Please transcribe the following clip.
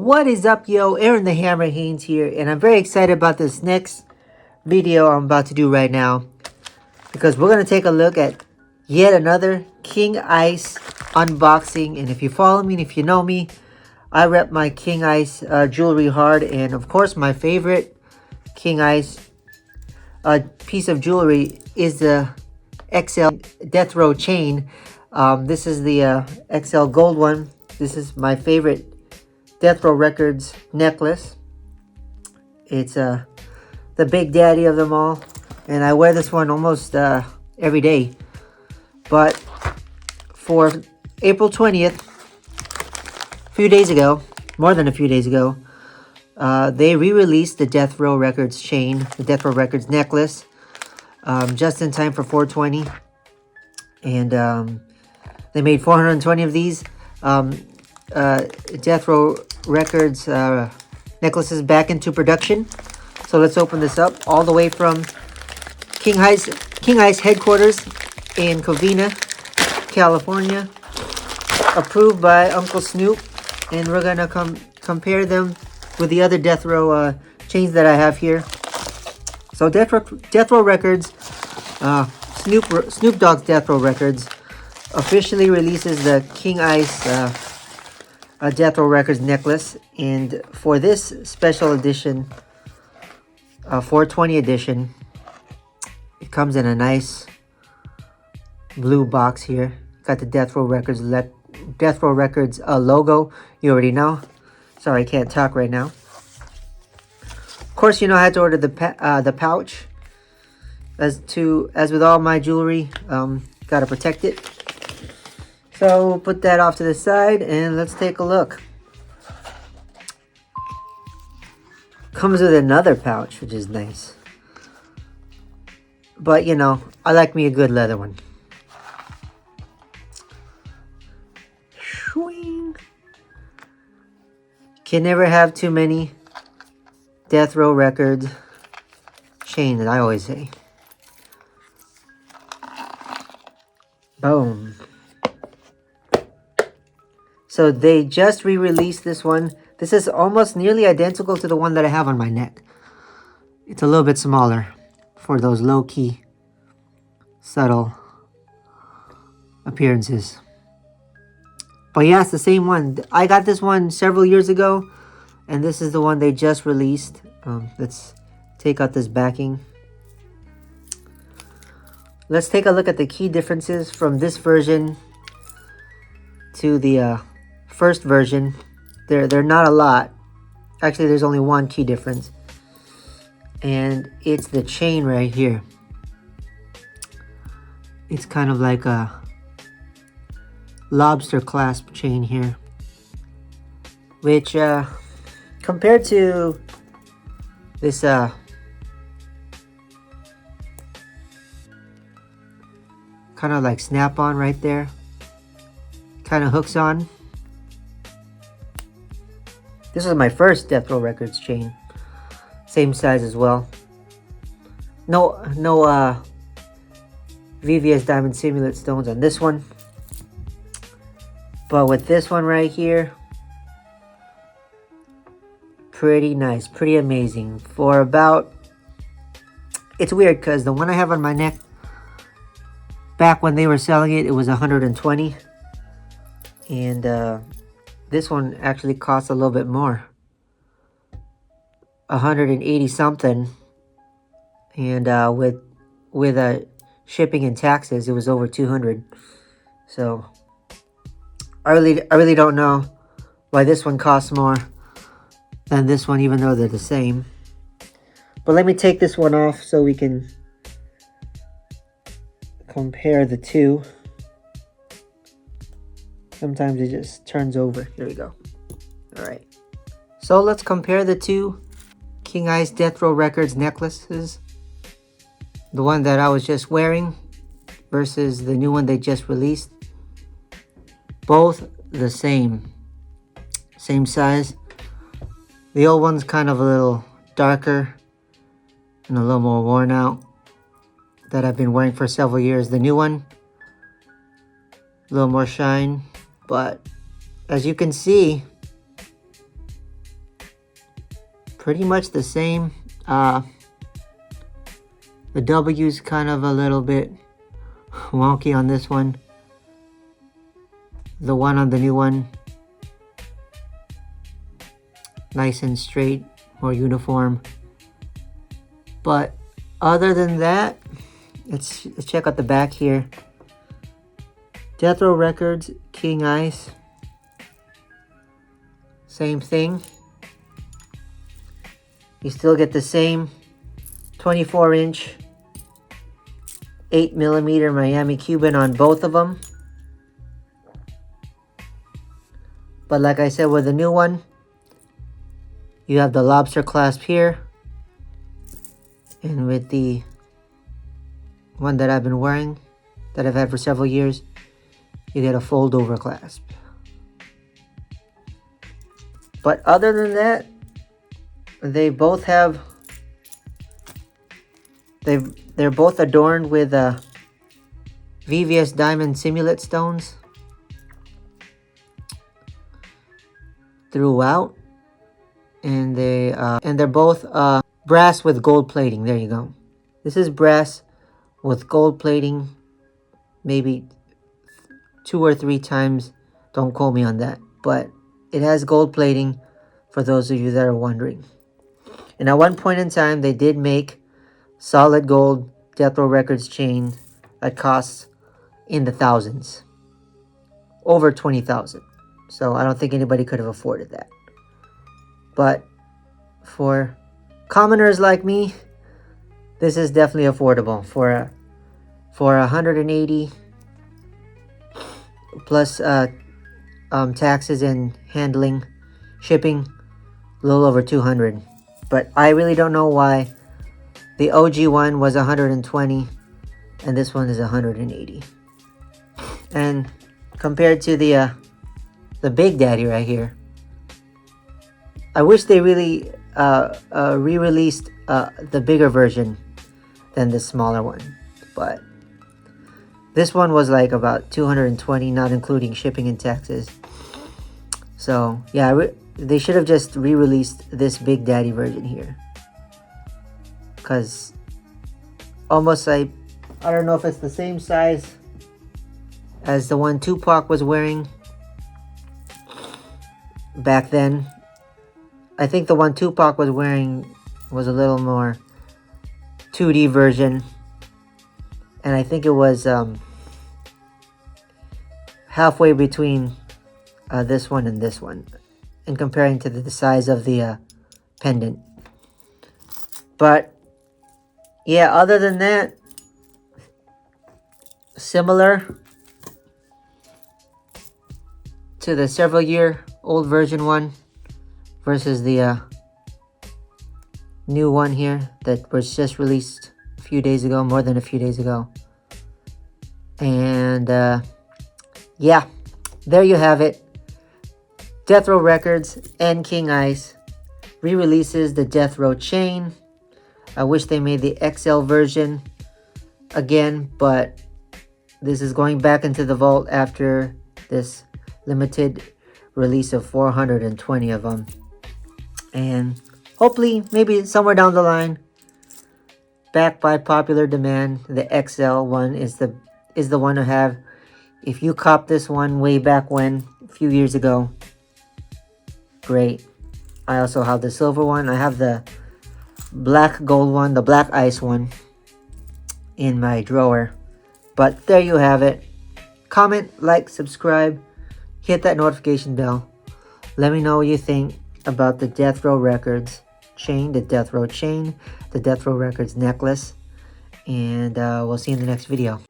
What is up, yo? Aaron the Hammer Haynes here, and I'm very excited about this next video I'm about to do right now because we're going to take a look at yet another King Ice unboxing. And if you follow me and if you know me, I rep my King Ice jewelry hard, and of course my favorite King Ice piece of jewelry is the XL Death Row chain. This is the XL gold one. This is my favorite Death Row Records necklace. It's the big daddy of them all, and I wear this one almost every day. But for April 20th, a few days ago, more than a few days ago, they re-released the Death Row Records chain, the Death Row Records necklace, just in time for 420. And they made 420 of these Death Row Records necklaces back into production. So let's open this up all the way from King Ice headquarters in Covina, California, approved by Uncle Snoop. And we're gonna compare them with the other Death Row chains that I have here. So Death Row Records, Snoop Dogg's Death Row Records officially releases the King Ice Death Row Records necklace, and for this special edition, 420 edition, it comes in a nice blue box here. Got the Death Row Records logo. You already know. Sorry, I can't talk right now. Of course, you know I had to order the pouch. As with all my jewelry, gotta protect it. So we'll put that off to the side and let's take a look. Comes with another pouch, which is nice. But you know, I like me a good leather one. Swing. Can never have too many Death Row Records chains, I always say. Boom. So they just re-released this one. This is almost nearly identical to the one that I have on my neck. It's a little bit smaller for those low-key, subtle appearances. But yeah, it's the same one. I got this one several years ago, and this is the one they just released. Let's take out this backing. Let's take a look at the key differences from this version to the first version. They're not a lot. Actually, there's only one key difference, and it's the chain right here. It's kind of like a lobster clasp chain here, which compared to this kind of like snap-on right there, kind of hooks on. This is my first Death Row Records chain. Same size as well. No VVS Diamond Simulant stones on this one. But with this one right here, pretty nice, pretty amazing. For about, it's weird because the one I have on my neck, back when they were selling it, it was 120. And this one actually costs a little bit more, 180 something, and with shipping and taxes, it was over 200. So I really don't know why this one costs more than this one, even though they're the same. But let me take this one off so we can compare the two. Sometimes it just turns over. Here we go. All right. So let's compare the two King Ice Death Row Records necklaces. The one that I was just wearing versus the new one they just released. Both the same. Same size. The old one's kind of a little darker and a little more worn out, that I've been wearing for several years. The new one, a little more shine. But as you can see, pretty much the same. The W's kind of a little bit wonky on this one. The one on the new one, nice and straight, more uniform. But other than that, let's check out the back here. Death Row Records, King Ice. Same thing. You still get the same 24-inch 8mm Miami Cuban on both of them. But like I said, with the new one, you have the lobster clasp here. And with the one that I've been wearing, that I've had for several years, you get a fold over clasp. But other than that, they both have, they're both adorned with VVS diamond simulate stones throughout, and they're both brass with gold plating. There you go. This is brass with gold plating, maybe 2 or 3 times. Don't quote me on that, but it has gold plating for those of you that are wondering. And at one point in time, they did make solid gold Death Row Records chain that costs in the thousands, over 20,000. So I don't think anybody could have afforded that. But for commoners like me, this is definitely affordable. For 180 plus taxes and handling, shipping, a little over 200. But I really don't know why the OG one was 120 and this one is 180. And compared to the Big Daddy right here, I wish they really re-released the bigger version than the smaller one. But this one was like about 220, not including shipping and taxes. So yeah, they should have just re-released this Big Daddy version here, because almost I don't know if it's the same size as the one Tupac was wearing back then. I think the one Tupac was wearing was a little more 2D version, and I think it was halfway between this one and this one, in comparing to the size of the pendant. But yeah, other than that, similar to the several year old version one versus the new one here that was just released a few days ago, more than a few days ago. And yeah, there you have it. Death Row Records and King Ice re-releases the Death Row chain. I wish they made the XL version again, but this is going back into the vault after this limited release of 420 of them. And hopefully, maybe somewhere down the line, back by popular demand, the XL one is the one to have. If you cop this one way back when, a few years ago, great. I also have the silver one. I have the black gold one, the black ice one in my drawer. But there you have it. Comment, like, subscribe, hit that notification bell. Let me know what you think about the Death Row Records chain, the Death Row chain, the Death Row Records necklace. And we'll see you in the next video.